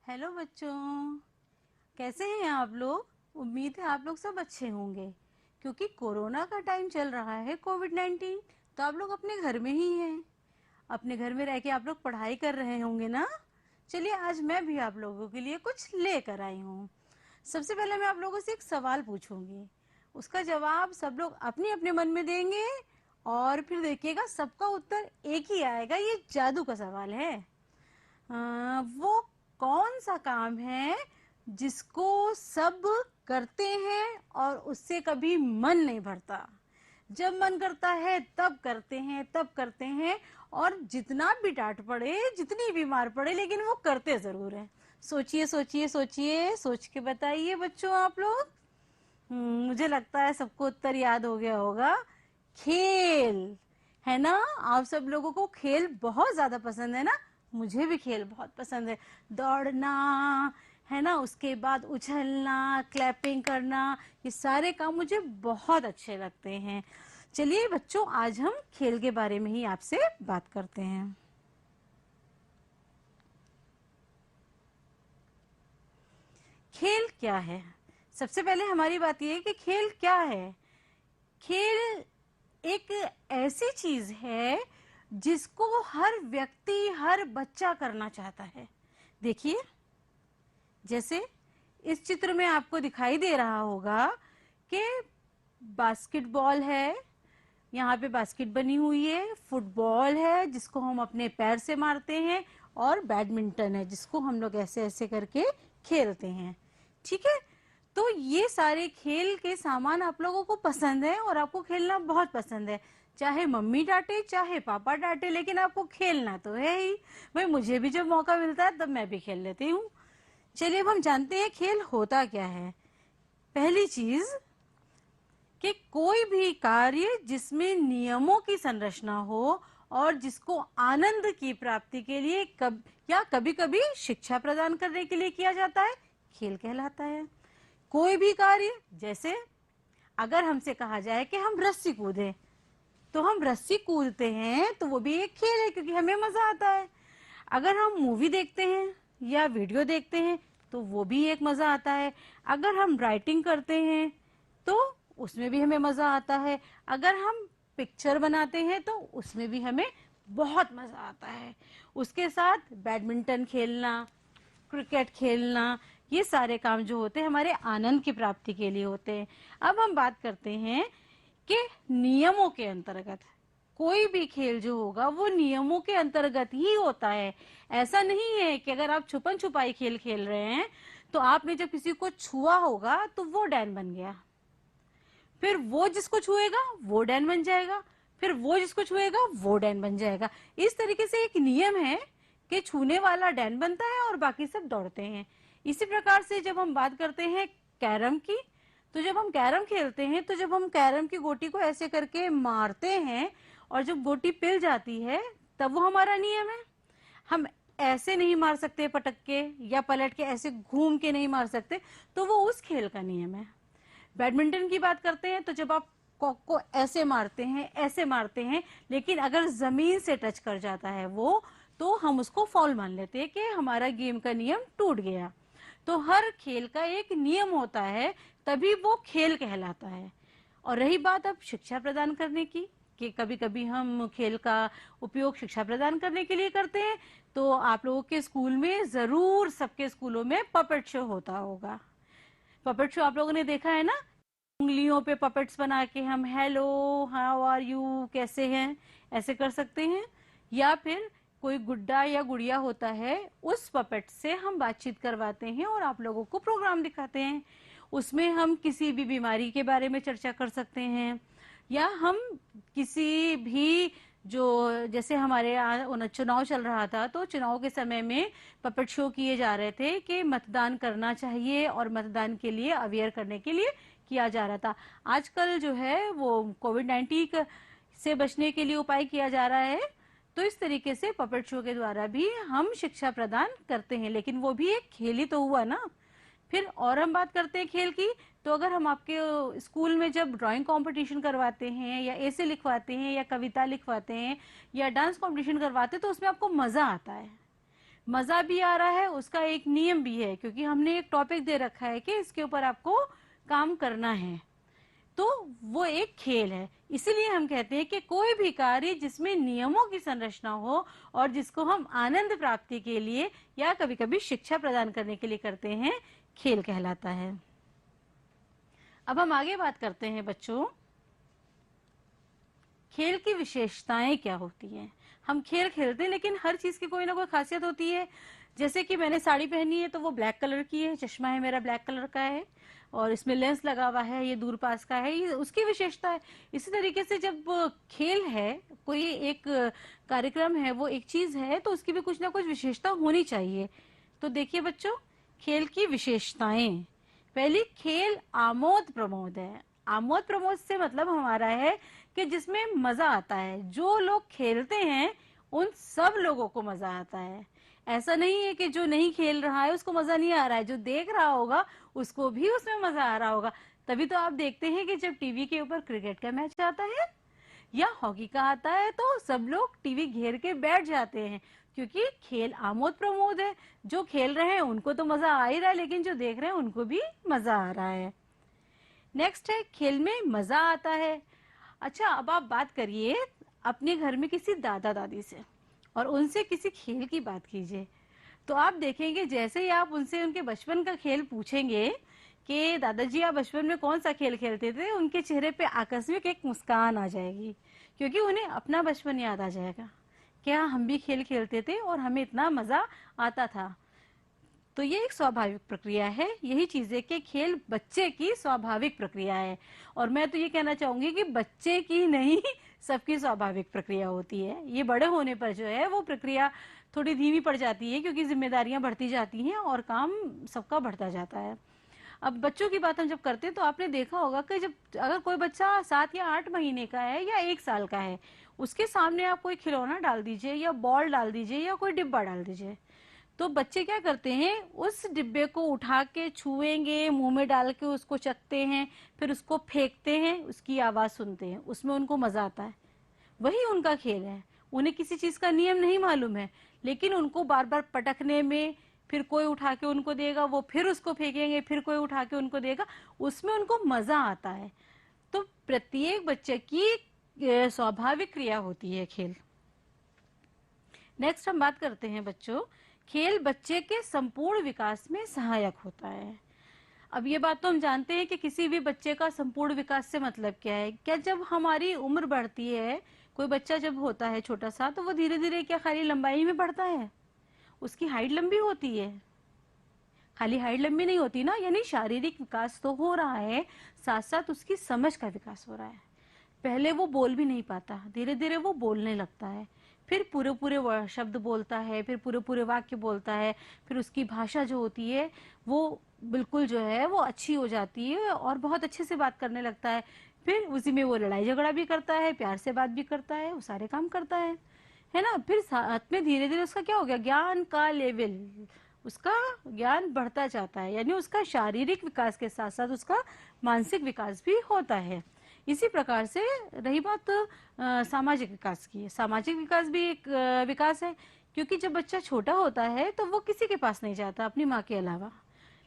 Hello बच्चों, कैसे हैं आप लोग। उम्मीद है आप लोग सब अच्छे होंगे क्योंकि कोरोना का टाइम चल रहा है, कोविड-19। तो आप लोग अपने घर में ही हैं। अपने घर में रह के आप लोग पढ़ाई कर रहे होंगे ना। चलिए, आज मैं भी आप लोगों के लिए कुछ लेकर आई हूँ। सबसे पहले मैं आप लोगों से एक सवाल पूछूंगी, उसका जवाब सब लोग अपने अपने मन में देंगे और फिर देखिएगा सबका उत्तर एक ही आएगा। ये जादू का सवाल है। वो कौन सा काम है जिसको सब करते हैं और उससे कभी मन नहीं भरता। जब मन करता है तब करते हैं, तब करते हैं, और जितना भी डांट पड़े, जितनी भी मार पड़े, लेकिन वो करते जरूर हैं। सोचिए सोचिए सोचिए, सोच के बताइए बच्चों आप लोग। मुझे लगता है सबको उत्तर याद हो गया होगा। खेल, है ना। आप सब लोगों को खेल बहुत ज्यादा पसंद है ना। मुझे भी खेल बहुत पसंद है। दौड़ना, है ना, उसके बाद उछलना, क्लैपिंग करना, ये सारे काम मुझे बहुत अच्छे लगते हैं। चलिए बच्चों, आज हम खेल के बारे में ही आपसे बात करते हैं। खेल क्या है। सबसे पहले हमारी बात यह है कि खेल क्या है। खेल एक ऐसी चीज है जिसको हर व्यक्ति, हर बच्चा करना चाहता है। देखिए, जैसे इस चित्र में आपको दिखाई दे रहा होगा कि बास्केटबॉल है। यहाँ पे बास्केट बनी हुई है। फुटबॉल है जिसको हम अपने पैर से मारते हैं, और बैडमिंटन है जिसको हम लोग ऐसे ऐसे करके खेलते हैं। ठीक है। तो ये सारे खेल के सामान आप लोगों को पसंद है और आपको खेलना बहुत पसंद है। चाहे मम्मी डांटे, चाहे पापा डांटे, लेकिन आपको खेलना तो है ही। भाई, मुझे भी जब मौका मिलता है तब मैं भी खेल लेती हूँ। चलिए, अब हम जानते हैं खेल होता क्या है। पहली चीज कि कोई भी कार्य जिसमें नियमों की संरचना हो और जिसको आनंद की प्राप्ति के लिए या कभी कभी शिक्षा प्रदान करने के लिए किया जाता है, खेल कहलाता है। कोई भी कार्य, जैसे अगर हमसे कहा जाए कि हम रस्सी कूदें, तो हम रस्सी कूदते हैं तो वो भी एक खेल है क्योंकि हमें मजा आता है। अगर हम मूवी देखते हैं या वीडियो देखते हैं तो वो भी एक मजा आता है। अगर हम राइटिंग करते हैं तो उसमें भी हमें मजा आता है। अगर हम पिक्चर बनाते हैं तो उसमें भी हमें बहुत मजा आता है। उसके साथ बैडमिंटन खेलना, क्रिकेट खेलना, ये सारे काम जो होते हैं हमारे आनंद की प्राप्ति के लिए होते हैं। अब हम बात करते हैं कि नियमों के अंतर्गत कोई भी खेल जो होगा वो नियमों के अंतर्गत ही होता है। ऐसा नहीं है कि अगर आप छुपन छुपाई खेल खेल रहे हैं तो आपने जब किसी को छुआ होगा तो वो डैन बन गया, फिर वो जिसको छुएगा वो डैन बन जाएगा, फिर वो जिसको छुएगा वो डैन बन जाएगा। इस तरीके से एक नियम है कि छूने वाला डैन बनता है और बाकी सब दौड़ते हैं। इसी प्रकार से जब हम बात करते हैं कैरम की, तो जब हम कैरम खेलते हैं तो जब हम कैरम की गोटी को ऐसे करके मारते हैं और जब गोटी पिल जाती है तब वो हमारा नियम है। हम ऐसे नहीं मार सकते पटक के, या पलट के ऐसे घूम के नहीं मार सकते, तो वो उस खेल का नियम है। बैडमिंटन की बात करते हैं तो जब आप कॉक को ऐसे मारते हैं, ऐसे मारते हैं, लेकिन अगर जमीन से टच कर जाता है वो, तो हम उसको फॉल मान लेते हैं कि हमारा गेम का नियम टूट गया। तो हर खेल का एक नियम होता है, तभी वो खेल कहलाता है। और रही बात अब शिक्षा प्रदान करने की, कि कभी कभी हम खेल का उपयोग शिक्षा प्रदान करने के लिए करते हैं, तो आप लोगों के स्कूल में जरूर, सबके स्कूलों में पपेट शो होता होगा। पपेट शो आप लोगों ने देखा है ना। उंगलियों पे पपेट्स बना के हम हेलो, हाउ आर यू, कैसे हैं, ऐसे कर सकते हैं। या फिर कोई गुड्डा या गुड़िया होता है, उस पपेट से हम बातचीत करवाते हैं और आप लोगों को प्रोग्राम दिखाते हैं। उसमें हम किसी भी बीमारी के बारे में चर्चा कर सकते हैं, या हम किसी भी, जो जैसे हमारे यहाँ चुनाव चल रहा था तो चुनाव के समय में पपेट शो किए जा रहे थे कि मतदान करना चाहिए और मतदान के लिए अवेयर करने के लिए किया जा रहा था। आजकल जो है वो कोविड-19 से बचने के लिए उपाय किया जा रहा है, तो इस तरीके से पपेट शो के द्वारा भी हम शिक्षा प्रदान करते हैं, लेकिन वो भी एक खेल ही तो हुआ ना। फिर और हम बात करते हैं खेल की, तो अगर हम आपके स्कूल में जब ड्राइंग कंपटीशन करवाते हैं या ऐसे लिखवाते हैं या कविता लिखवाते हैं या डांस कंपटीशन करवाते हैं तो उसमें आपको मजा आता है। मजा भी आ रहा है, उसका एक नियम भी है, क्योंकि हमने एक टॉपिक दे रखा है कि इसके ऊपर आपको काम करना है, तो वो एक खेल है। इसीलिए हम कहते हैं कि कोई भी कार्य जिसमें नियमों की संरचना हो और जिसको हम आनंद प्राप्ति के लिए या कभी कभी शिक्षा प्रदान करने के लिए करते हैं, खेल कहलाता है। अब हम आगे बात करते हैं बच्चों, खेल की विशेषताएं क्या होती हैं। हम खेल खेलते हैं लेकिन हर चीज की कोई ना कोई खासियत होती है। जैसे कि मैंने साड़ी पहनी है तो वो ब्लैक कलर की है, चश्मा है मेरा ब्लैक कलर का है, और इसमें लेंस लगा हुआ है, ये दूर पास का है, ये उसकी विशेषता है। इसी तरीके से जब खेल है, कोई एक कार्यक्रम है, वो एक चीज है, तो उसकी भी कुछ ना कुछ विशेषता होनी चाहिए। तो देखिए बच्चों, खेल की विशेषताएं, पहली, खेल आमोद प्रमोद है। आमोद प्रमोद से मतलब हमारा है कि जिसमें मजा आता है, जो लोग खेलते हैं उन सब लोगों को मजा आता है। ऐसा नहीं है कि जो नहीं खेल रहा है उसको मजा नहीं आ रहा है, जो देख रहा होगा उसको भी उसमें मजा आ रहा होगा। तभी तो आप देखते हैं कि जब टीवी के ऊपर क्रिकेट का मैच आता है या हॉकी का आता है तो सब लोग टीवी घेर के बैठ जाते हैं, क्योंकि खेल आमोद प्रमोद है। जो खेल रहे हैं उनको तो मजा आ ही रहा है, लेकिन जो देख रहे हैं उनको भी मजा आ रहा है। नेक्स्ट है, खेल में मजा आता है। अच्छा, अब आप बात करिए अपने घर में किसी दादा दादी से और उनसे किसी खेल की बात कीजिए, तो आप देखेंगे जैसे ही आप उनसे उनके बचपन का खेल पूछेंगे कि दादाजी आप बचपन में कौन सा खेल खेलते थे, उनके चेहरे पे आकस्मिक एक मुस्कान आ जाएगी, क्योंकि उन्हें अपना बचपन याद आ जाएगा। क्या हम भी खेल खेलते थे और हमें इतना मजा आता था। तो ये एक स्वाभाविक प्रक्रिया है, यही चीज है कि खेल बच्चे की स्वाभाविक प्रक्रिया है। और मैं तो ये कहना चाहूंगी कि बच्चे की नहीं, सबकी स्वाभाविक प्रक्रिया होती है। ये बड़े होने पर जो है वो प्रक्रिया थोड़ी धीमी पड़ जाती है, क्योंकि जिम्मेदारियां बढ़ती जाती हैं और काम सबका बढ़ता जाता है। अब बच्चों की बात हम जब करते हैं तो आपने देखा होगा कि जब अगर कोई बच्चा 7 या 8 महीने का है या 1 साल का है, उसके सामने आप कोई खिलौना डाल दीजिए या बॉल डाल दीजिए या कोई डिब्बा डाल दीजिए, तो बच्चे क्या करते हैं, उस डिब्बे को उठा के छुएंगे, मुंह में डाल के उसको चखते हैं, फिर उसको फेंकते हैं, उसकी आवाज सुनते हैं, उसमें उनको मजा आता है। वही उनका खेल है। उन्हें किसी चीज का नियम नहीं मालूम है, लेकिन उनको बार बार पटकने में, फिर कोई उठा के उनको देगा, वो फिर उसको फेंकेंगे, फिर कोई उठा के उनको देगा, उसमें उनको मजा आता है। तो प्रत्येक बच्चे की स्वाभाविक क्रिया होती है खेल। नेक्स्ट हम बात करते हैं बच्चों, खेल बच्चे के संपूर्ण विकास में सहायक होता है। अब ये बात तो हम जानते हैं कि किसी भी बच्चे का संपूर्ण विकास से मतलब क्या है। क्या जब हमारी उम्र बढ़ती है, कोई बच्चा जब होता है छोटा सा, तो वो धीरे धीरे क्या खाली लंबाई में बढ़ता है, उसकी हाइट लंबी होती है। खाली हाइट लंबी नहीं होती ना, यानी शारीरिक विकास तो हो रहा है, साथ साथ उसकी समझ का विकास हो रहा है। पहले वो बोल भी नहीं पाता, धीरे धीरे वो बोलने लगता है, फिर पूरे पूरे शब्द बोलता है, फिर पूरे पूरे वाक्य बोलता है, फिर उसकी भाषा जो होती है वो बिल्कुल जो है वो अच्छी हो जाती है और बहुत अच्छे से बात करने लगता है। फिर उसी में वो लड़ाई झगड़ा भी करता है, प्यार से बात भी करता है, वो सारे काम करता है ना। फिर साथ में धीरे धीरे उसका क्या हो गया, ज्ञान का लेवल, उसका ज्ञान बढ़ता जाता है, यानी उसका शारीरिक विकास के साथ साथ उसका मानसिक विकास भी होता है। इसी प्रकार से रही बात सामाजिक विकास की, सामाजिक विकास भी एक विकास है, क्योंकि जब बच्चा छोटा होता है तो वो किसी के पास नहीं जाता अपनी माँ के अलावा,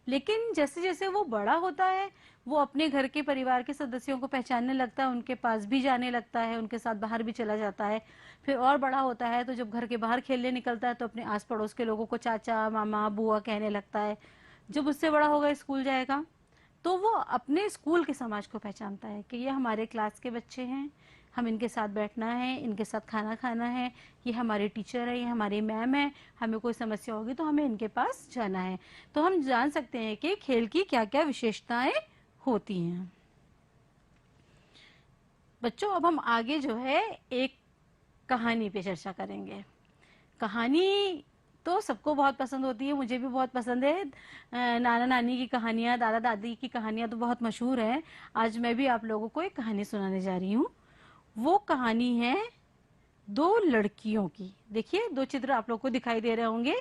लेकिन जैसे जैसे वो बड़ा होता है वो अपने घर के परिवार के सदस्यों को पहचानने लगता है, उनके पास भी जाने लगता है, उनके साथ बाहर भी चला जाता है। फिर और बड़ा होता है तो जब घर के बाहर खेलने निकलता है तो अपने आस पड़ोस के लोगों को चाचा मामा बुआ कहने लगता है। जब उससे बड़ा होगा, स्कूल जाएगा, तो वो अपने स्कूल के समाज को पहचानता है कि ये हमारे क्लास के बच्चे हैं, हम इनके साथ बैठना है, इनके साथ खाना खाना है, ये हमारे टीचर है, ये हमारी मैम है, हमें कोई समस्या होगी तो हमें इनके पास जाना है। तो हम जान सकते हैं कि खेल की क्या क्या विशेषताएं होती हैं। बच्चों, अब हम आगे जो है एक कहानी पे चर्चा करेंगे। कहानी तो सबको बहुत पसंद होती है, मुझे भी बहुत पसंद है। नाना नानी की कहानियां, दादा दादी की कहानियां तो बहुत मशहूर हैं। आज मैं भी आप लोगों को एक कहानी सुनाने जा रही हूँ। वो कहानी है 2 लड़कियों की। देखिए 2 चित्र आप लोग को दिखाई दे रहे होंगे।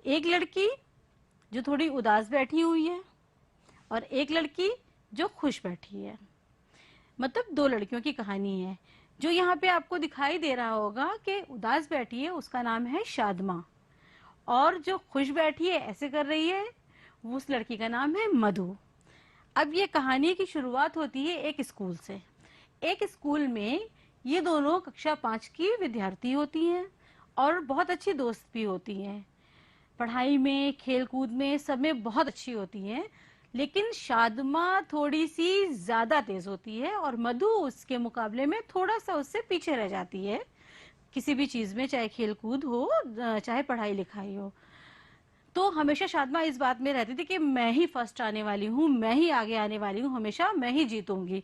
एक लड़की जो थोड़ी उदास बैठी हुई है और एक लड़की जो खुश बैठी है। मतलब 2 लड़कियों की कहानी है। जो यहाँ पे आपको दिखाई दे रहा होगा कि उदास बैठी है, उसका नाम है शादमा, और जो खुश बैठी है ऐसे कर रही है, वो उस लड़की का नाम है मधु। अब ये कहानी की शुरुआत होती है एक स्कूल से। एक स्कूल में ये दोनों कक्षा 5 की विद्यार्थी होती हैं और बहुत अच्छी दोस्त भी होती हैं। पढ़ाई में, खेल कूद में, सब में बहुत अच्छी होती हैं। लेकिन शादमा थोड़ी सी ज्यादा तेज होती है और मधु उसके मुकाबले में थोड़ा सा उससे पीछे रह जाती है किसी भी चीज में, चाहे खेल कूद हो चाहे पढ़ाई लिखाई हो। तो हमेशा शादमा इस बात में रहती थी कि मैं ही फर्स्ट आने वाली हूँ, मैं ही आगे आने वाली हूँ, हमेशा मैं ही जीतूंगी।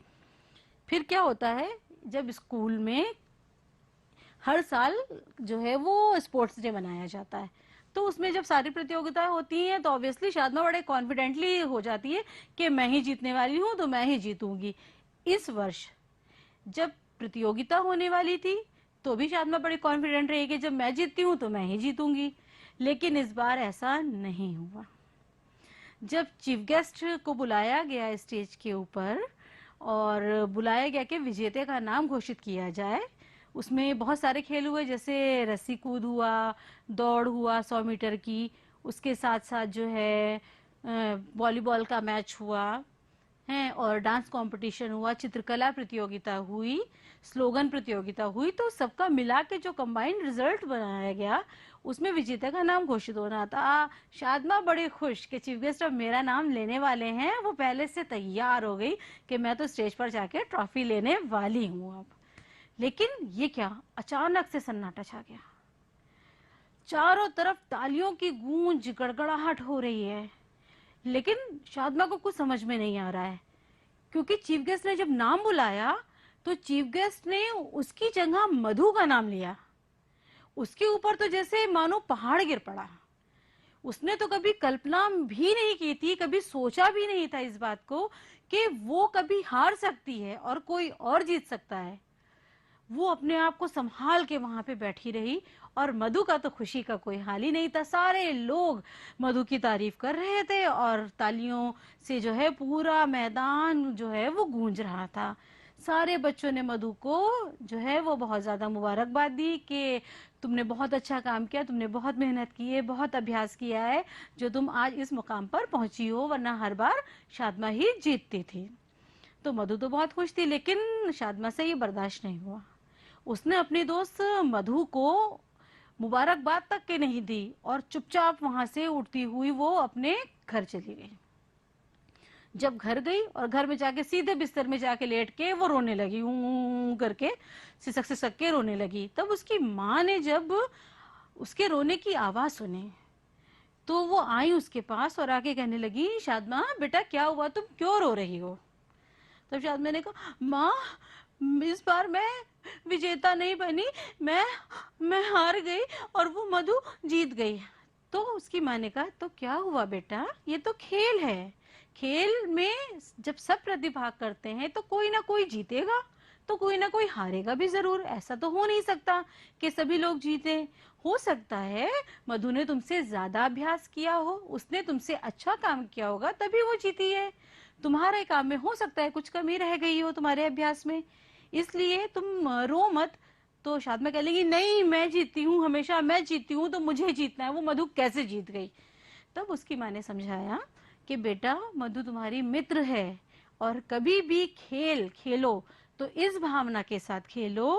फिर क्या होता है, जब स्कूल में हर साल जो है वो स्पोर्ट्स डे मनाया जाता है, तो उसमें जब सारी प्रतियोगिताएं होती हैं तो ऑब्वियसली शादमा बड़े कॉन्फिडेंटली हो जाती है कि मैं ही जीतने वाली हूँ तो मैं ही जीतूंगी। इस वर्ष जब प्रतियोगिता होने वाली थी तो भी शादमा बड़ी कॉन्फिडेंट रही कि जब मैं जीतती हूँ तो मैं ही जीतूंगी। लेकिन इस बार ऐसा नहीं हुआ। जब चीफ गेस्ट को बुलाया गया स्टेज के ऊपर और बुलाया गया कि विजेता का नाम घोषित किया जाए, उसमें बहुत सारे खेल हुए, जैसे रस्सी कूद हुआ, दौड़ हुआ 100 मीटर की, उसके साथ साथ जो है वॉलीबॉल का मैच हुआ है, और डांस कंपटीशन हुआ, चित्रकला प्रतियोगिता हुई, स्लोगन प्रतियोगिता हुई। तो सबका मिला के जो कंबाइंड रिजल्ट बनाया गया उसमें विजेता का नाम घोषित होना था। शादमा बड़ी खुश कि चीफ गेस्ट अब मेरा नाम लेने वाले हैं, वो पहले से तैयार हो गई कि मैं तो स्टेज पर जाके ट्रॉफी लेने वाली हूँ अब। लेकिन ये क्या, अचानक से सन्नाटा छा गया। चारों तरफ तालियों की गूंज, गड़गड़ाहट हो रही है, लेकिन शादमा को कुछ समझ में नहीं आ रहा है, क्योंकि चीफ गेस्ट ने जब नाम बुलाया तो चीफ गेस्ट ने उसकी जगह मधु का नाम लिया। उसके ऊपर तो जैसे मानो पहाड़ गिर पड़ा। उसने तो कभी कल्पना भी नहीं की थी, कभी सोचा भी नहीं था इस बात को कि वो कभी हार सकती है और कोई और जीत सकता है। वो अपने आप को संभाल के वहां पे बैठी रही और मधु का तो खुशी का कोई हाल ही नहीं था। सारे लोग मधु की तारीफ कर रहे थे और तालियों से जो है पूरा मैदान जो है वो गूंज रहा था। सारे बच्चों ने मधु को जो है वो बहुत ज्यादा मुबारकबाद दी कि तुमने बहुत अच्छा काम किया, तुमने बहुत मेहनत की है, बहुत अभ्यास किया है, जो तुम आज इस मुकाम पर पहुंची हो, वरना हर बार शादमा ही जीतती थी। तो मधु तो बहुत खुश थी, लेकिन शादमा से ये बर्दाश्त नहीं हुआ। उसने अपनी दोस्त मधु को मुबारकबाद तक के नहीं दी और चुपचाप वहां से उठती हुई वो अपने घर चली गई। जब घर गई और घर में जाके सीधे बिस्तर में जाके लेट के वो रोने लगी, ऊं करके सिसक सिसक के रोने लगी। तब उसकी माँ ने जब उसके रोने की आवाज सुनी तो वो आई उसके पास और आके कहने लगी, शादमा बेटा क्या हुआ, तुम क्यों रो रही हो? तब शादमा ने कहा, माँ इस बार मैं विजेता नहीं बनी, मैं हार गई और वो मधु जीत गई। तो उसकी माँ ने कहा, तो क्या हुआ बेटा, ये तो खेल है। खेल में जब सब प्रतिभाग करते हैं तो कोई ना कोई जीतेगा तो कोई ना कोई हारेगा भी जरूर। ऐसा तो हो नहीं सकता कि सभी लोग जीते। हो सकता है मधु ने तुमसे ज्यादा अभ्यास किया हो, उसने तुमसे अच्छा काम किया होगा तभी वो जीती है। तुम्हारे काम में हो सकता है कुछ कमी रह गई हो तुम्हारे अभ्यास में, इसलिए तुम रो मत। तो शादमा कह लेगी, नहीं मैं जीतती हूँ, हमेशा मैं जीतती हूँ, तो मुझे जीतना है, वो मधु कैसे जीत गई? तब उसकी माँ ने समझाया कि बेटा मधु तुम्हारी मित्र है और कभी भी खेल खेलो तो इस भावना के साथ खेलो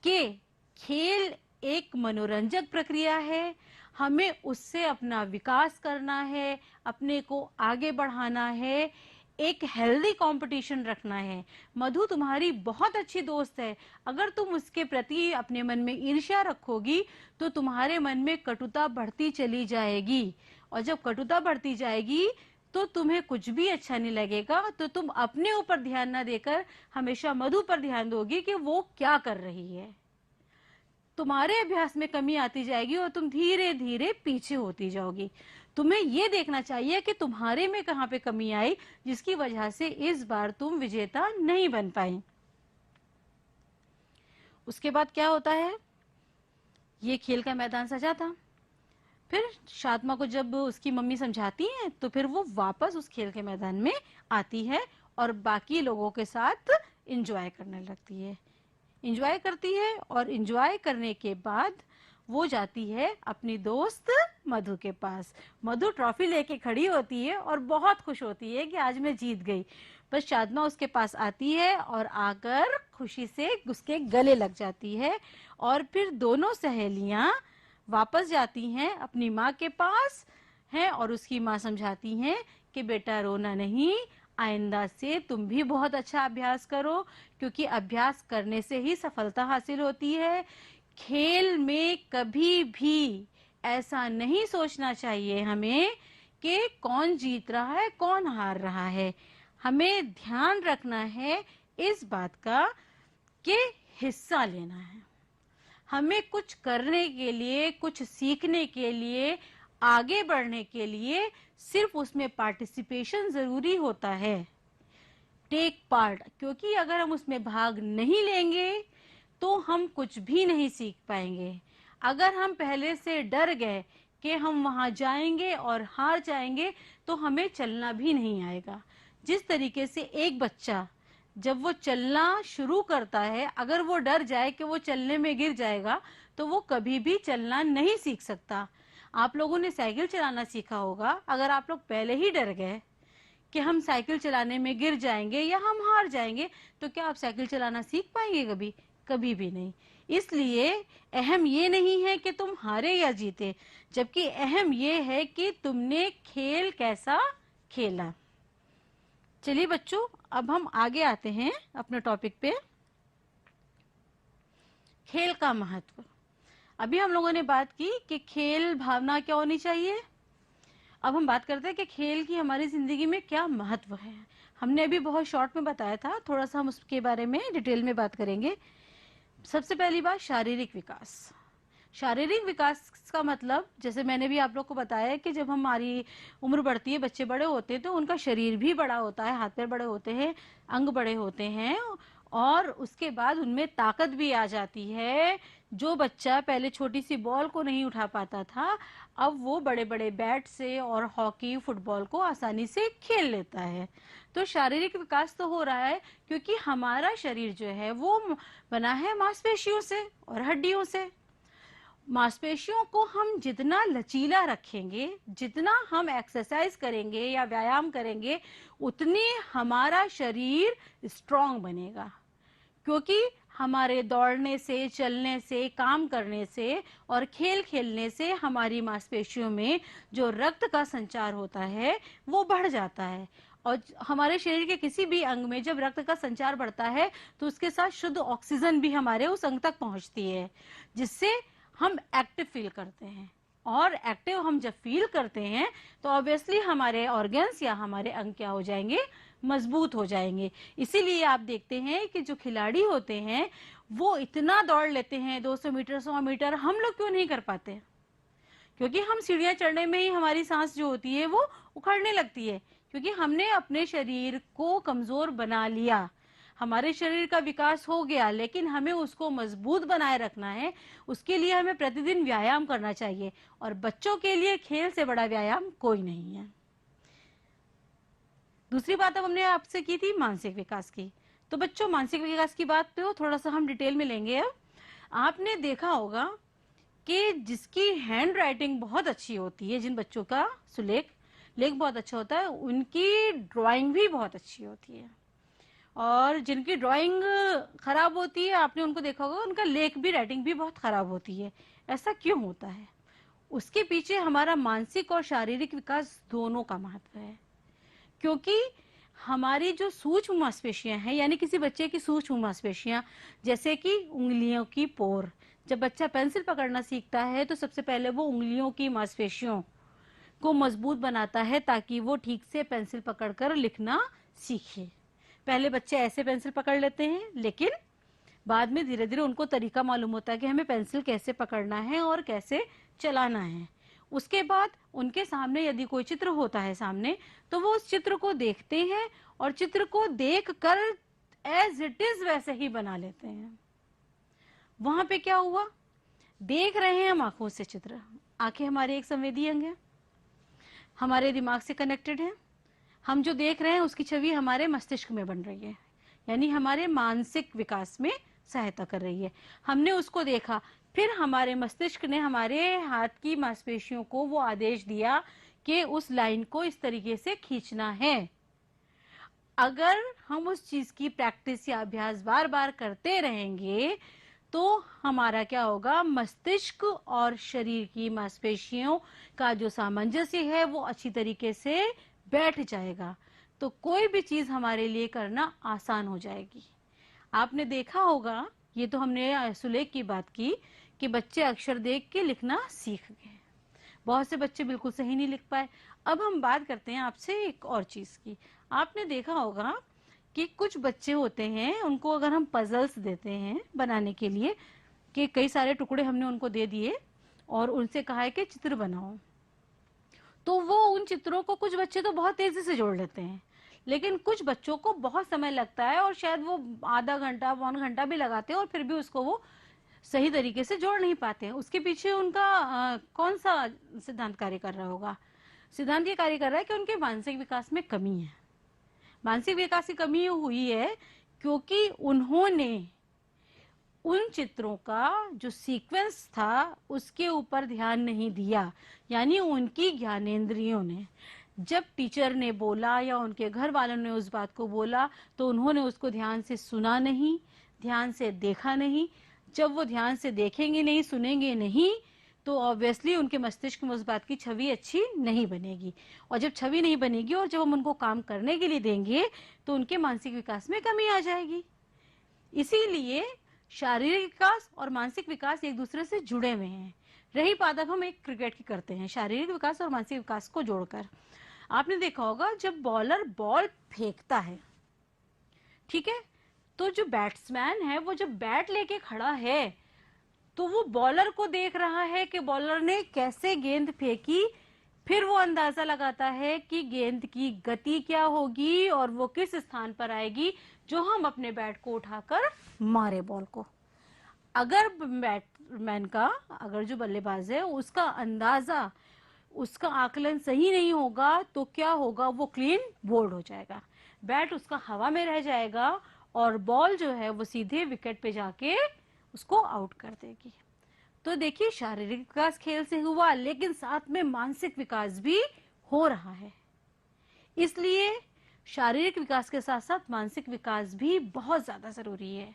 कि खेल एक मनोरंजक प्रक्रिया है, हमें उससे अपना विकास करना है, अपने को आगे बढ़ाना है, एक हेल्दी कंपटीशन रखना है। मधु तुम्हारी बहुत अच्छी दोस्त है, अगर तुम उसके प्रति अपने मन में ईर्ष्या रखोगी तो तुम्हारे मन में कटुता बढ़ती चली जाएगी, और जब कटुता बढ़ती जाएगी तो तुम्हें कुछ भी अच्छा नहीं लगेगा। तो तुम अपने ऊपर ध्यान ना देकर हमेशा मधु पर ध्यान दोगी कि वो क्या कर रही है। तुम्हारे अभ्यास में कमी आती जाएगी और तुम धीरे धीरे पीछे होती जाओगी। तुम्हें ये देखना चाहिए कि तुम्हारे में कहाँ पे कमी आई जिसकी वजह से इस बार तुम विजेता नहीं बन पाई। उसके बाद क्या होता है, ये खेल का मैदान सजा था। फिर शादमा को जब उसकी मम्मी समझाती है तो फिर वो वापस उस खेल के मैदान में आती है और बाकी लोगों के साथ इंजॉय करने लगती है। इंजॉय करती है और इंजॉय करने के बाद वो जाती है अपनी दोस्त मधु के पास। मधु ट्रॉफी लेके खड़ी होती है और बहुत खुश होती है कि आज मैं जीत गई। बस शादमा उसके पास आती है और आकर खुशी से उसके गले लग जाती है और फिर दोनों सहेलियां वापस जाती हैं अपनी माँ के पास हैं और उसकी माँ समझाती हैं कि बेटा रोना नहीं, आइंदा से तुम भी बहुत अच्छा अभ्यास करो, क्योंकि अभ्यास करने से ही सफलता हासिल होती है। खेल में कभी भी ऐसा नहीं सोचना चाहिए हमें कि कौन जीत रहा है कौन हार रहा है। हमें ध्यान रखना है इस बात का कि हिस्सा लेना है। हमें कुछ करने के लिए, कुछ सीखने के लिए, आगे बढ़ने के लिए सिर्फ उसमें पार्टिसिपेशन जरूरी होता है, टेक पार्ट। क्योंकि अगर हम उसमें भाग नहीं लेंगे तो हम कुछ भी नहीं सीख पाएंगे। अगर हम पहले से डर गए कि हम वहां जाएंगे और हार जाएंगे तो हमें चलना भी नहीं आएगा। जिस तरीके से एक बच्चा जब वो चलना शुरू करता है, अगर वो डर जाए कि वो चलने में गिर जाएगा तो वो कभी भी चलना नहीं सीख सकता। आप लोगों ने साइकिल चलाना सीखा होगा, अगर आप लोग पहले ही डर गए कि हम साइकिल चलाने में गिर जाएंगे या हम हार जाएंगे तो क्या आप साइकिल चलाना सीख पाएंगे? कभी कभी भी नहीं। इसलिए अहम ये नहीं है कि तुम हारे या जीते, जबकि अहम ये है कि तुमने खेल कैसा खेला। चलिए बच्चों, अब हम आगे आते हैं अपने टॉपिक पे, खेल का महत्व। अभी हम लोगों ने बात की कि खेल भावना क्या होनी चाहिए। अब हम बात करते हैं कि खेल की हमारी जिंदगी में क्या महत्व है। हमने अभी बहुत शॉर्ट में बताया था, थोड़ा सा हम उसके बारे में डिटेल में बात करेंगे। सबसे पहली बात, शारीरिक विकास। शारीरिक विकास का मतलब, जैसे मैंने भी आप लोग को बताया कि जब हमारी उम्र बढ़ती है, बच्चे बड़े होते हैं तो उनका शरीर भी बड़ा होता है, हाथ पैर बड़े होते हैं, अंग बड़े होते हैं और उसके बाद उनमें ताकत भी आ जाती है। जो बच्चा पहले छोटी सी बॉल को नहीं उठा पाता था, अब वो बड़े बड़े बैट से और हॉकी फुटबॉल को आसानी से खेल लेता है। तो शारीरिक विकास तो हो रहा है, क्योंकि हमारा शरीर जो है वो बना है मांसपेशियों से और हड्डियों से। मांसपेशियों को हम जितना लचीला रखेंगे, जितना हम एक्सरसाइज करेंगे या व्यायाम करेंगे, उतनी हमारा शरीर स्ट्रांग बनेगा। क्योंकि हमारे दौड़ने से, चलने से, काम करने से और खेल खेलने से हमारी मांसपेशियों में जो रक्त का संचार होता है वो बढ़ जाता है। और हमारे शरीर के किसी भी अंग में जब रक्त का संचार बढ़ता है तो उसके साथ शुद्ध ऑक्सीजन भी हमारे उस अंग तक पहुंचती है, जिससे हम एक्टिव फील करते हैं। और एक्टिव हम जब फील करते हैं तो ऑब्वियसली हमारे ऑर्गन्स या हमारे अंग क्या हो जाएंगे? मजबूत हो जाएंगे। इसीलिए आप देखते हैं कि जो खिलाड़ी होते हैं वो इतना दौड़ लेते हैं, 200 मीटर 100 मीटर, हम लोग क्यों नहीं कर पाते? क्योंकि हम सीढ़ियां चढ़ने में ही हमारी सांस जो होती है वो उखड़ने लगती है, क्योंकि हमने अपने शरीर को कमजोर बना लिया। हमारे शरीर का विकास हो गया, लेकिन हमें उसको मजबूत बनाए रखना है। उसके लिए हमें प्रतिदिन व्यायाम करना चाहिए, और बच्चों के लिए खेल से बड़ा व्यायाम कोई नहीं है। दूसरी बात अब हमने आपसे की थी मानसिक विकास की। तो बच्चों, मानसिक विकास की बात पे थोड़ा सा हम डिटेल में लेंगे। अब आपने देखा होगा कि जिसकी हैंड राइटिंग बहुत अच्छी होती है, जिन बच्चों का सुलेख लेख बहुत अच्छा होता है, उनकी ड्राइंग भी बहुत अच्छी होती है। और जिनकी ड्राइंग खराब होती है, आपने उनको देखा होगा, उनका लेख भी, राइटिंग भी बहुत खराब होती है। ऐसा क्यों होता है? उसके पीछे हमारा मानसिक और शारीरिक विकास दोनों का महत्व है। क्योंकि हमारी जो सूक्ष्म मांसपेशियां हैं, यानी किसी बच्चे की सूक्ष्म मांसपेशियां, जैसे कि उंगलियों की पोर, जब बच्चा पेंसिल पकड़ना सीखता है तो सबसे पहले वो उंगलियों की मांसपेशियों को मजबूत बनाता है ताकि वो ठीक से पेंसिल पकड़कर लिखना सीखे। पहले बच्चे ऐसे पेंसिल पकड़ लेते हैं, लेकिन बाद में धीरे धीरे उनको तरीका मालूम होता है कि हमें पेंसिल कैसे पकड़ना है और कैसे चलाना है। उसके बाद उनके सामने यदि कोई चित्र होता है सामने, तो वो उस चित्र को देखते हैं और चित्र को देख कर एज इट इज वैसे ही बना लेते हैं। वहां पे क्या हुआ? देख रहे हैं हम आंखों से चित्र। आंखें हमारे एक संवेदी अंग है, हमारे दिमाग से कनेक्टेड है। हम जो देख रहे हैं उसकी छवि हमारे मस्तिष्क में बन रही है, यानी हमारे मानसिक विकास में सहायता कर रही है। हमने उसको देखा, फिर हमारे मस्तिष्क ने हमारे हाथ की मांसपेशियों को वो आदेश दिया कि उस लाइन को इस तरीके से खींचना है। अगर हम उस चीज की प्रैक्टिस या अभ्यास बार बार करते रहेंगे तो हमारा क्या होगा, मस्तिष्क और शरीर की मांसपेशियों का जो सामंजस्य है वो अच्छी तरीके से बैठ जाएगा, तो कोई भी चीज हमारे लिए करना आसान हो जाएगी। आपने देखा होगा, ये तो हमने सुलेख की बात की कि बच्चे अक्षर देख के लिखना सीख गए, बहुत से बच्चे बिल्कुल सही नहीं लिख पाए। अब हम बात करते हैं आपसे एक और चीज की। आपने देखा होगा कि कुछ बच्चे होते हैं, उनको अगर हम पजल्स देते हैं बनाने के लिए, कि कई सारे टुकड़े हमने उनको दे दिए और उनसे कहा है कि चित्र बनाओ, तो वो उन चित्रों को कुछ बच्चे तो बहुत तेजी से जोड़ लेते हैं, लेकिन कुछ बच्चों को बहुत समय लगता है और शायद वो आधा घंटा पौन घंटा भी लगाते हैं और फिर भी उसको वो सही तरीके से जोड़ नहीं पाते हैं। उसके पीछे उनका कौन सा सिद्धांत कार्य कर रहा होगा? सिद्धांत ये कार्य कर रहा है कि उनके मानसिक विकास में कमी है। मानसिक विकास की कमी हुई है क्योंकि उन्होंने उन चित्रों का जो सीक्वेंस था उसके ऊपर ध्यान नहीं दिया, यानी उनकी ज्ञानेंद्रियों ने, जब टीचर ने बोला या उनके घर वालों ने उस बात को बोला तो उन्होंने उसको ध्यान से सुना नहीं, ध्यान से देखा नहीं। जब वो ध्यान से देखेंगे नहीं, सुनेंगे नहीं, तो ऑब्वियसली उनके मस्तिष्क में उस बात की छवि अच्छी नहीं बनेगी, और जब छवि नहीं बनेगी और जब हम उनको काम करने के लिए देंगे तो उनके मानसिक विकास में कमी आ जाएगी। इसीलिए शारीरिक विकास और मानसिक विकास एक दूसरे से जुड़े हुए हैं। रही बात अब हम एक क्रिकेट की करते हैं, शारीरिक विकास और मानसिक विकास को जोड़कर। आपने देखा होगा जब बॉलर बॉल फेंकता है, ठीक है, तो जो बैट्समैन है वो जब बैट लेके खड़ा है तो वो बॉलर को देख रहा है कि बॉलर ने कैसे गेंद फेंकी, फिर वो अंदाजा लगाता है कि गेंद की गति क्या होगी और वो किस स्थान पर आएगी जो हम अपने बैट को उठाकर मारे बॉल को। अगर बैट्समैन का, अगर जो बल्लेबाज है उसका अंदाजा, उसका आकलन सही नहीं होगा तो क्या होगा, वो क्लीन बोल्ड हो जाएगा, बैट उसका हवा में रह जाएगा और बॉल जो है वो सीधे विकेट पे जाके उसको आउट कर देगी। तो देखिए, शारीरिक विकास खेल से हुआ, लेकिन साथ में मानसिक विकास भी हो रहा है। इसलिए शारीरिक विकास के साथ साथ मानसिक विकास भी बहुत ज्यादा जरूरी है।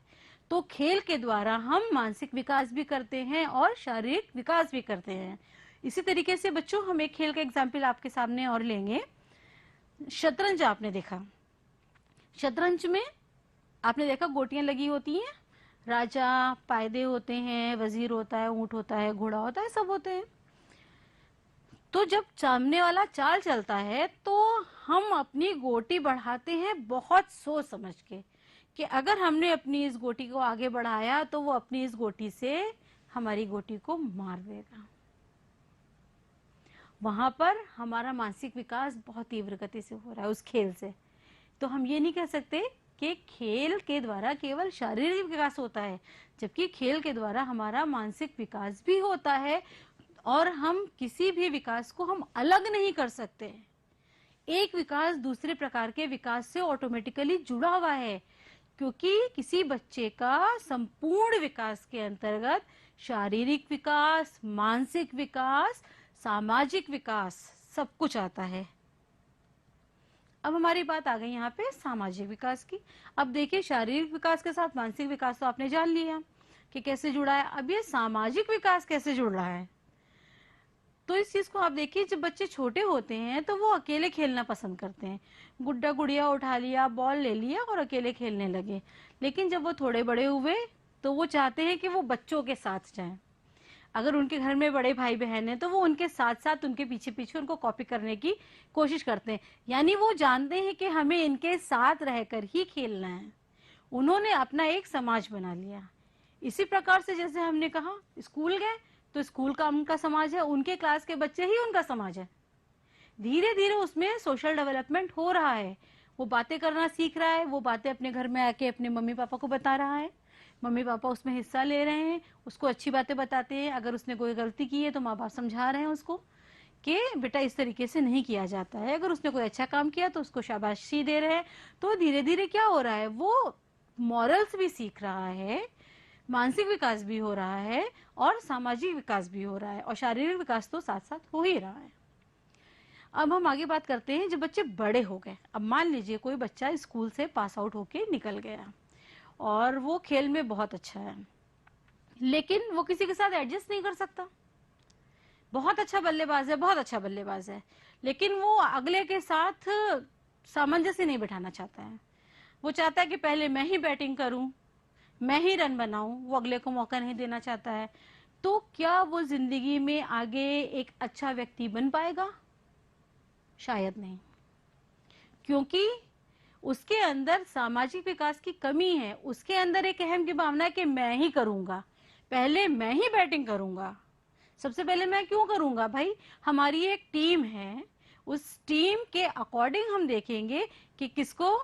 तो खेल के द्वारा हम मानसिक विकास भी करते हैं और शारीरिक विकास भी करते हैं। इसी तरीके से बच्चों, हम एक खेल का एग्जाम्पल आपके सामने और लेंगे। शतरंज आपने देखा, शतरंज में आपने देखा गोटियां लगी होती हैं, राजा, पायदे होते हैं, वजीर होता है, ऊंट होता है, घोड़ा होता है, सब होते हैं। तो जब सामने वाला चाल चलता है तो हम अपनी गोटी बढ़ाते हैं बहुत सोच समझ के, कि अगर हमने अपनी इस गोटी को आगे बढ़ाया तो वो अपनी इस गोटी से हमारी गोटी को मार देगा। वहां पर हमारा मानसिक विकास बहुत तीव्र गति से हो रहा है उस खेल से। तो हम ये नहीं कह सकते कि खेल के द्वारा केवल शारीरिक विकास होता है, जबकि खेल के द्वारा हमारा मानसिक विकास भी होता है, और हम किसी भी विकास को हम अलग नहीं कर सकते। एक विकास दूसरे प्रकार के विकास से ऑटोमेटिकली जुड़ा हुआ है, क्योंकि किसी बच्चे का संपूर्ण विकास के अंतर्गत शारीरिक विकास, मानसिक विकास, सामाजिक विकास सब कुछ आता है। अब हमारी बात आ गई यहाँ पे सामाजिक विकास की। अब देखिए, शारीरिक विकास के साथ मानसिक विकास तो आपने जान लिया कि कैसे जुड़ा है। अब ये सामाजिक विकास कैसे जुड़ रहा है, तो इस चीज को आप देखिए, जब बच्चे छोटे होते हैं तो वो अकेले खेलना पसंद करते हैं, गुड्डा गुड़िया उठा लिया, बॉल ले लिया और अकेले खेलने लगे। लेकिन जब वो थोड़े बड़े हुए तो वो चाहते हैं कि वो बच्चों के साथ जाएं। अगर उनके घर में बड़े भाई बहन हैं तो वो उनके साथ साथ उनके पीछे पीछे उनको कॉपी करने की कोशिश करते हैं, यानी वो जानते हैं कि हमें इनके साथ रहकर ही खेलना है। उन्होंने अपना एक समाज बना लिया। इसी प्रकार से जैसे हमने कहा, स्कूल गए तो स्कूल का उनका समाज है, उनके क्लास के बच्चे ही उनका समाज है। धीरे धीरे उसमें सोशल डेवलपमेंट हो रहा है, वो बातें करना सीख रहा है, वो बातें अपने घर में आके अपने मम्मी पापा को बता रहा है, मम्मी पापा उसमें हिस्सा ले रहे हैं, उसको अच्छी बातें बताते हैं। अगर उसने कोई गलती की है तो माँ बाप समझा रहे हैं उसको कि बेटा इस तरीके से नहीं किया जाता है। अगर उसने कोई अच्छा काम किया तो उसको शाबाशी दे रहे हैं। तो धीरे धीरे क्या हो रहा है, वो मॉरल्स भी सीख रहा है, मानसिक विकास भी हो रहा है और सामाजिक विकास भी हो रहा है और शारीरिक विकास तो साथ साथ हो ही रहा है। अब हम आगे बात करते हैं जब बच्चे बड़े हो गए। अब मान लीजिए कोई बच्चा स्कूल से पास आउट होके निकल गया और वो खेल में बहुत अच्छा है, लेकिन वो किसी के साथ एडजस्ट नहीं कर सकता। बहुत अच्छा बल्लेबाज है, बहुत अच्छा बल्लेबाज है, लेकिन वो अगले के साथ सामंजस्य नहीं बिठाना चाहता है। वो चाहता है कि पहले मैं ही बैटिंग करूं, मैं ही रन बनाऊं, वो अगले को मौका नहीं देना चाहता है। तो क्या वो जिंदगी में आगे एक अच्छा व्यक्ति बन पाएगा? शायद नहीं, क्योंकि उसके अंदर सामाजिक विकास की कमी है। उसके अंदर एक अहम की भावना है कि मैं ही करूंगा, पहले मैं ही बैटिंग करूंगा। सबसे पहले मैं क्यों करूंगा भाई? हमारी एक टीम है, उस टीम के अकॉर्डिंग हम देखेंगे कि किसको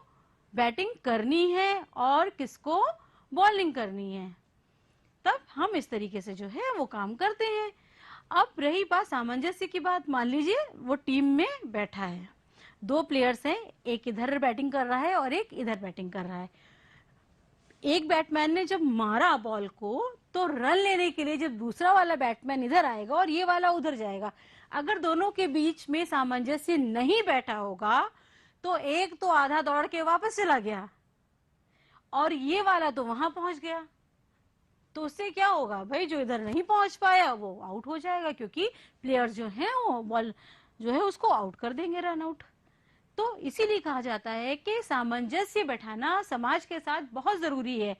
बैटिंग करनी है और किसको बॉलिंग करनी है, तब हम इस तरीके से जो है वो काम करते हैं। अब रही बात सामंजस्य की बात, मान लीजिए वो टीम में बैठा है, दो प्लेयर्स हैं, एक इधर बैटिंग कर रहा है और एक इधर बैटिंग कर रहा है। एक बैट्समैन ने जब मारा बॉल को, तो रन लेने के लिए जब दूसरा वाला बैट्समैन इधर आएगा और ये वाला उधर जाएगा, अगर दोनों के बीच में सामंजस्य नहीं बैठा होगा तो एक तो आधा दौड़ के वापस चला गया और ये वाला तो वहां पहुंच गया। तो उससे क्या होगा भाई? जो इधर नहीं पहुंच पाया वो आउट हो जाएगा, क्योंकि प्लेयर जो है वो बॉल जो है उसको आउट कर देंगे, रन आउट। तो इसीलिए कहा जाता है कि सामंजस्य बैठाना समाज के साथ बहुत जरूरी है।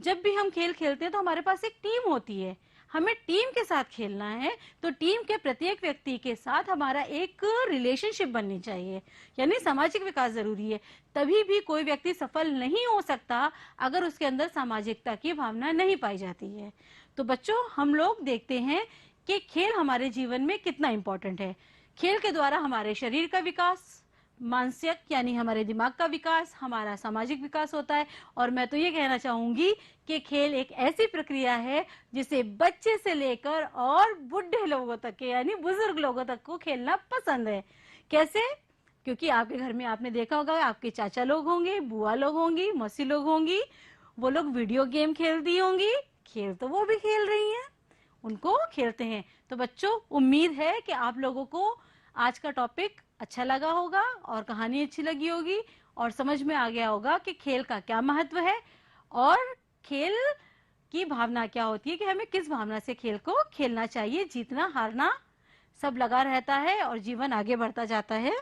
जब भी हम खेल खेलते हैं तो हमारे पास एक टीम होती है, हमें टीम के साथ खेलना है, तो टीम के प्रत्येक व्यक्ति के साथ हमारा एक रिलेशनशिप बननी चाहिए, यानी सामाजिक विकास जरूरी है। तभी भी कोई व्यक्ति सफल नहीं हो सकता अगर उसके अंदर सामाजिकता की भावना नहीं पाई जाती है। तो बच्चों, हम लोग देखते हैं कि खेल हमारे जीवन में कितना इंपॉर्टेंट है। खेल के द्वारा हमारे शरीर का विकास, मानसिक यानी हमारे दिमाग का विकास, हमारा सामाजिक विकास होता है। और मैं तो ये कहना चाहूंगी कि खेल एक ऐसी प्रक्रिया है जिसे बच्चे से लेकर और बुढ़े लोगों तक के यानी बुजुर्ग लोगों तक को खेलना पसंद है। कैसे? क्योंकि आपके घर में आपने देखा होगा, आपके चाचा लोग होंगे, बुआ लोग होंगी, मौसी लोग होंगी, वो लोग वीडियो गेम खेलती होंगी, खेल तो वो भी खेल रही हैं, उनको खेलते हैं। तो बच्चों, उम्मीद है कि आप लोगों को आज का टॉपिक अच्छा लगा होगा और कहानी अच्छी लगी होगी और समझ में आ गया होगा कि खेल का क्या महत्व है और खेल की भावना क्या होती है, कि हमें किस भावना से खेल को खेलना चाहिए। जीतना हारना सब लगा रहता है और जीवन आगे बढ़ता जाता है।